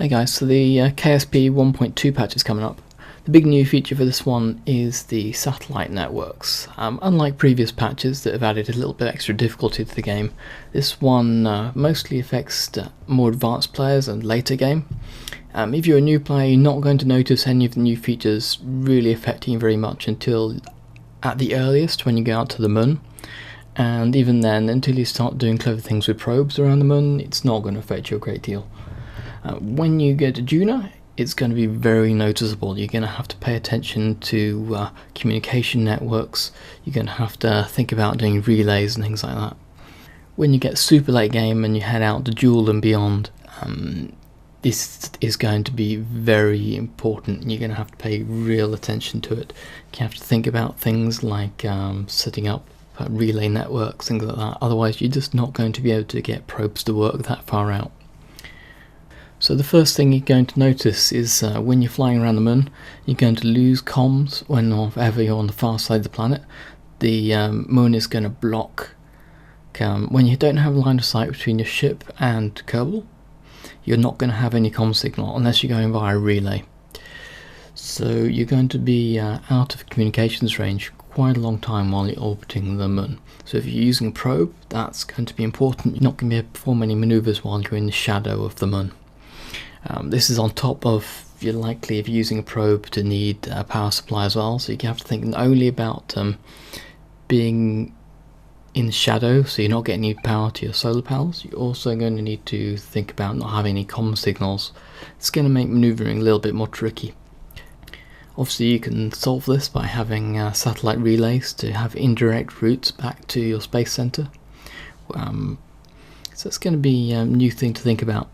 Hey guys, so the KSP 1.2 patch is coming up. The big new feature for this one is the satellite networks. Unlike previous patches that have added a little bit extra difficulty to the game, this one mostly affects more advanced players and later game. If you're a new player, you're not going to notice any of the new features really affecting you very much until at the earliest when you go out to the moon. And even then, until you start doing clever things with probes around the moon, it's not going to affect you a great deal. When you get to Juna, it's going to be very noticeable. You're going to have to pay attention to communication networks. You're going to have to think about doing relays and things like that. When you get super late game and you head out to Joule and beyond, this is going to be very important. You're going to have to pay real attention to it. You have to think about things like setting up relay networks, things like that. Otherwise, you're just not going to be able to get probes to work that far out. So the first thing you're going to notice is when you're flying around the moon, you're going to lose comms whenever you're on the far side of the planet. The moon is going to block. When you don't have a line of sight between your ship and Kerbal, you're not going to have any comm signal unless you're going via relay. So you're going to be out of communications range quite a long time while you're orbiting the moon. So if you're using a probe, that's going to be important. You're not going to be able to perform any maneuvers while you're in the shadow of the moon. This is on top of, you're likely, if you're using a probe, to need a power supply as well, so you have to think not only about being in the shadow, so you're not getting any power to your solar panels, you're also going to need to think about not having any comm signals. It's going to make manoeuvring a little bit more tricky. Obviously you can solve this by having satellite relays to have indirect routes back to your space center. So it's going to be a new thing to think about.